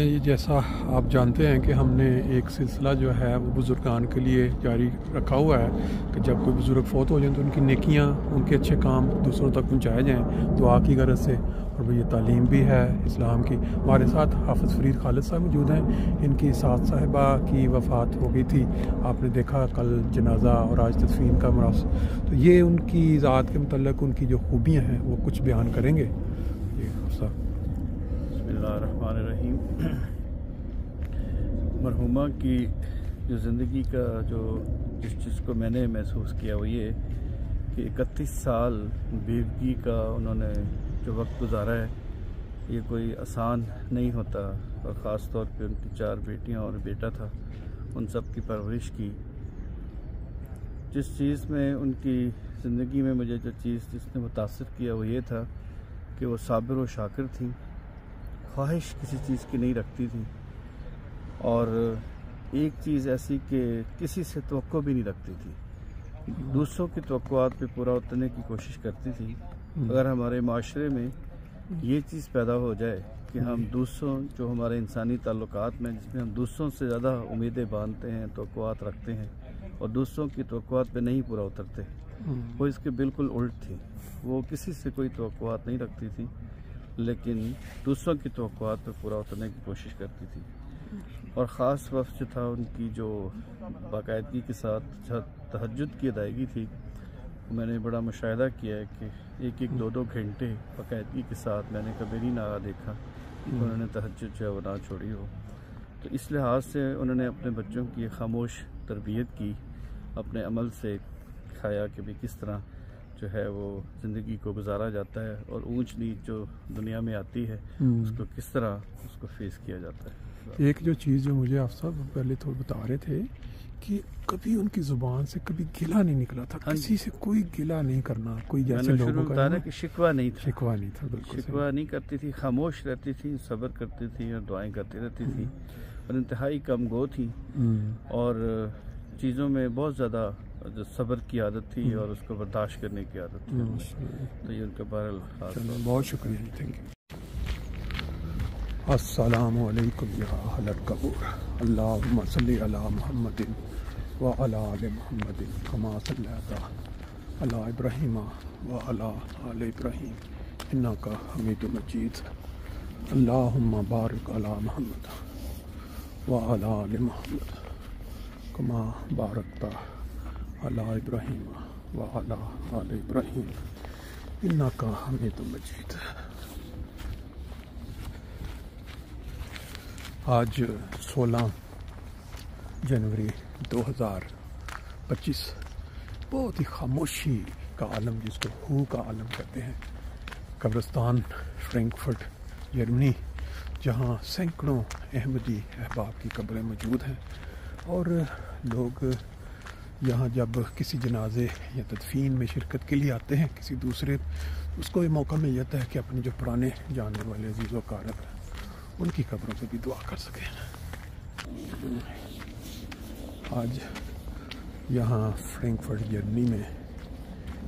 ये जैसा आप जानते हैं कि हमने एक सिलसिला जो है वो बुज़ुर्गान के लिए जारी रखा हुआ है कि जब कोई बुज़ुर्ग फ़ौत हो जाए तो उनकी नेकियां, उनके अच्छे काम दूसरों तक पहुंचाए जाएं दुआ की गरज से। और भाई ये तालीम भी है इस्लाम की। हमारे साथ हाफ़िज़ फ़रीद खालिद साहब मौजूद हैं। इनकी साथ साहिबा की वफ़ात हो गई थी, आपने देखा कल जनाजा और आज तदफीन का मरासिम। तो ये उनकी ज़ात के मतलब उनकी जो खूबियाँ हैं वो कुछ बयान करेंगे। ये साहब बिस्मिल्लाहिर्रहमानिर्रहीम। मरहुमा की जो ज़िंदगी का जिस चीज़ को मैंने महसूस किया वो ये कि 31 साल बेवगी का उन्होंने जो वक्त गुजारा है ये कोई आसान नहीं होता। और ख़ास तौर पे उनकी 4 बेटियां और बेटा था, उन सब की परवरिश की। जिस चीज़ में उनकी ज़िंदगी में मुझे जो चीज़ जिसने मुतासिर किया वो ये था कि वो साबिर व शाकिर थी, ख्वाहिश किसी चीज़ की नहीं रखती थी और एक चीज़ ऐसी कि किसी से तवक्को भी नहीं रखती थी, दूसरों की तवक्कुआत पे पूरा उतरने की कोशिश करती थी। अगर हमारे माशरे में ये चीज़ पैदा हो जाए कि हम दूसरों जो हमारे इंसानी ताल्लुकात में जिसमें हम दूसरों से ज़्यादा उम्मीदें बांधते हैं, तवक्कुआत रखते हैं और दूसरों की तवक्कुआत पे नहीं पूरा उतरते, वो इसके बिल्कुल उल्ट थी। वो किसी से कोई तवक्कुआत नहीं रखती थी लेकिन दूसरों की तवक्कुआत पे पूरा उतरने की कोशिश करती थी। और ख़ास वक्त जो था उनकी जो बाकायदगी के साथ तहज्जुद की अदायगी थी, मैंने बड़ा मुशाहिदा किया है कि एक 2 घंटे बाकायदगी के साथ मैंने कभी नहीं ना देखा कि उन्होंने तहज्जुद जो है वो ना छोड़ी हो। तो इस लिहाज से उन्होंने अपने बच्चों की खामोश तरबियत की, अपने अमल से दिखाया कि भाई किस तरह जो है वो ज़िंदगी को गुजारा जाता है और ऊंच नीच जो दुनिया में आती है उसको किस तरह उसको फेस किया जाता है। एक जो चीज़ जो मुझे आप सब पहले थोड़ा बता रहे थे कि कभी उनकी ज़ुबान से कभी गिला नहीं निकला था, किसी से कोई गिला नहीं करना, कोई जैसे लोगों का कि शिकवा नहीं था, शिकवा नहीं था, बिल्कुल शिकवा नहीं करती थी, खामोश रहती थी, सब्र करती थी और दुआएं करती रहती थी और इंतहाई कम गो थी और चीज़ों में बहुत ज़्यादा जो सब्र की आदत थी और उसको बर्दाश्त करने की आदत थी। तो ये उनका बहरहाल बहुत शुक्रिया, थैंक यू। अस्सलामु अलैकुम या अहलल कबूर, अल्लाहुम्मा सल्ली अला मुहम्मदिन व अला आलि मुहम्मदिन कमा सल्लैता अला इब्राहीम व अला आलि इब्राहीम इन्नका हमीदुम मजीद। अल्लाहुम्मा बारिक अला मुहम्मद व अला आलि मुहम्मद कमा बारकता अला इब्राहीम व अला आलि इब्राहीम इन्नका हमीदुम मजीद। आज 16 जनवरी 2025 बहुत ही खामोशी का आलम, जिसको हू का आलम कहते हैं, कब्रिस्तान फ्रैंकफर्ट जर्मनी, जहाँ सैकड़ों अहमदी अहबाब की कब्रें मौजूद हैं और लोग यहाँ जब किसी जनाजे या तदफीन में शिरकत के लिए आते हैं किसी दूसरे, उसको ये मौका मिल जाता है कि अपने जो पुराने जानने वाले अजीज़ व कारब हैं उनकी कब्रों पे भी दुआ कर सकें। आज यहाँ फ्रैंकफर्ट जर्मनी में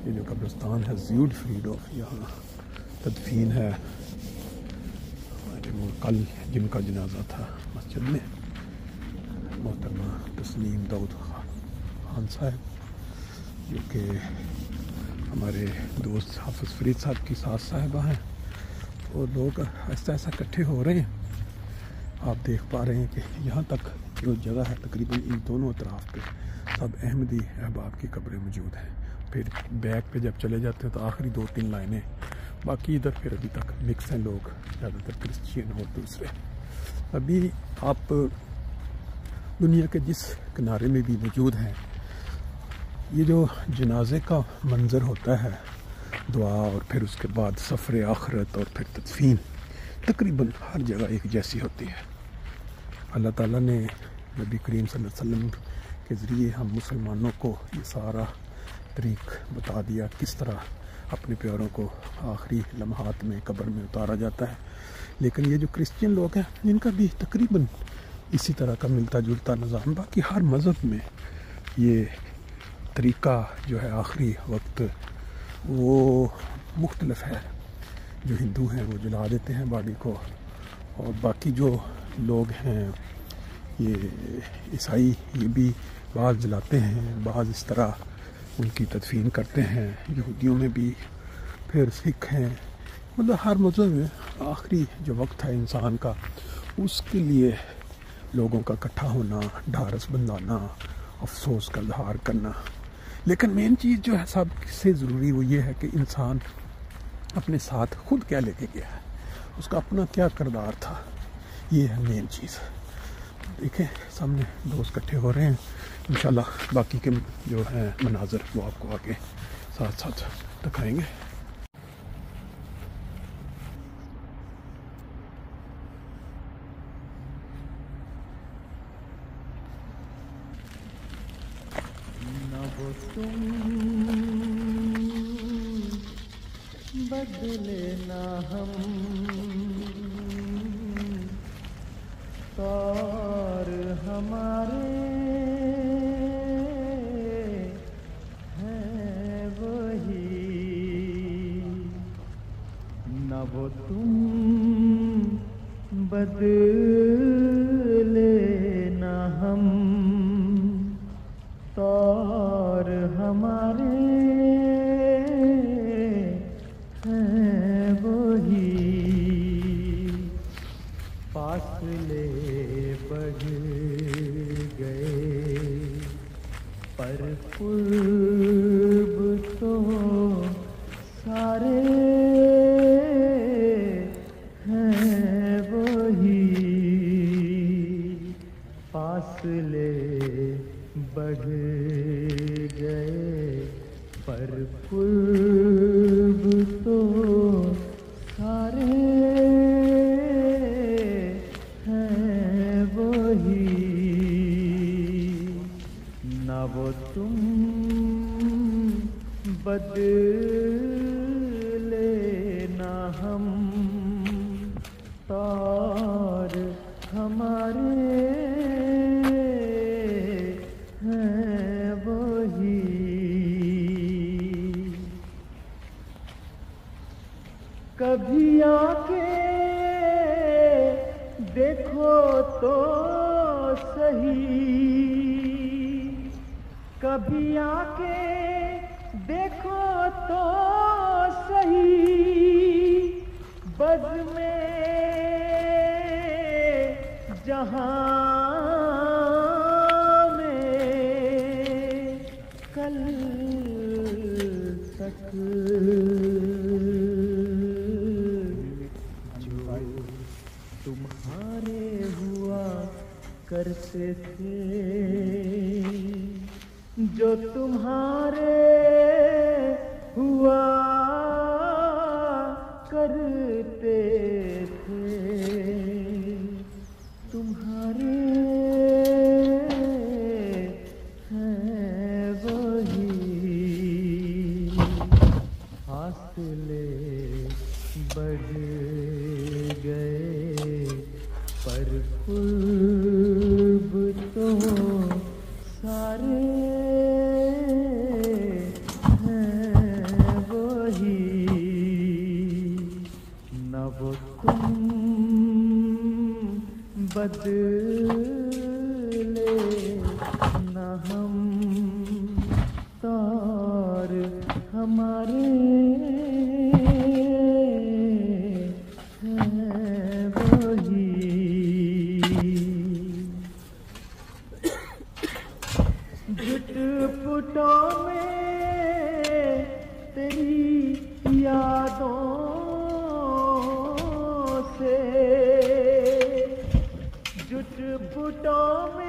ये जो कब्रिस्तान है ज़्यूडफ्रीडोफ, यहाँ तदफीन है कल जिनका जनाजा था मस्जिद में, मोहतरमा तस्नीम दाऊद खान साहब, जो कि हमारे दोस्त हाफ़िज़ फ़रीद साहब की सास साहिबा हैं। और लोग ऐसा ऐसा इकट्ठे हो रहे हैं, आप देख पा रहे हैं कि यहाँ तक जो जगह है तकरीबन इन दोनों अतराफ़ पे सब अहमदी अहबाब की कब्रें मौजूद हैं। फिर बैक पे जब चले जाते हैं तो आखिरी 2-3 लाइनें, बाकी इधर फिर अभी तक मिक्स हैं लोग, ज़्यादातर क्रिश्चियन और दूसरे। अभी आप दुनिया के जिस किनारे में भी मौजूद हैं, ये जो जनाजे का मंज़र होता है, दुआ और फिर उसके बाद सफ़र आखिरत और फिर तदफीन, तकरीबन हर जगह एक जैसी होती है। अल्लाह ताला ने नबी करीम सल्लल्लाहु अलैहि वसल्लम के ज़रिए हम मुसलमानों को ये सारा तरीक़ बता दिया किस तरह अपने प्यारों को आखिरी लम्हात में कब्र में उतारा जाता है। लेकिन ये जो क्रिश्चियन लोग हैं इनका भी तकरीबन इसी तरह का मिलता जुलता निज़ाम। बाकी हर मज़हब में ये तरीक़ा जो है आखिरी वक्त वो मुख्तलिफ है। जो हिंदू हैं वो जला देते हैं बॉडी को, और बाकी जो लोग हैं ये ईसाई ये भी बाज़ जलाते हैं, बाज़ इस तरह उनकी तदफीन करते हैं। यहूदियों में भी, फिर सिख हैं, मतलब हर मज़हब में आखिरी जो वक्त है इंसान का उसके लिए लोगों का इकट्ठा होना, ढारस बंधाना, अफसोस का इजहार करना। लेकिन मेन चीज़ जो है सबसे ज़रूरी वो ये है कि इंसान अपने साथ खुद क्या लेके गया है, उसका अपना क्या किरदार था, ये है मेन चीज़। देखें सामने दोस्त इकट्ठे हो रहे हैं, इंशाल्लाह बाकी के जो हैं मनाज़र वो आपको आगे साथ साथ दिखाएंगे। तुम बदले ना हम और हमारे हैं वही, न वो तुम बदले ना हम और हमारे हैं वही। फासले बढ़ गए पर कुर्ब तो सारे हैं वही। फासले बढ़ गए पर कुर्ब तो सारे हैं वही, न वो तुम बदले न हम और हमारे कभी आके देखो तो सही, कभी आके देखो तो सही, बज़ में जहां में कल तक तुम्हारे हुआ करते थे, जो तुम्हारे हुआ करते थे, तुम्हारे हैं वही। फासले बढ़ गए पर कुर्ब तो सारे हैं वही, न वो तुम बदले न हम और हमारे झुटपुटों में तेरी यादों से, झुटपुटों में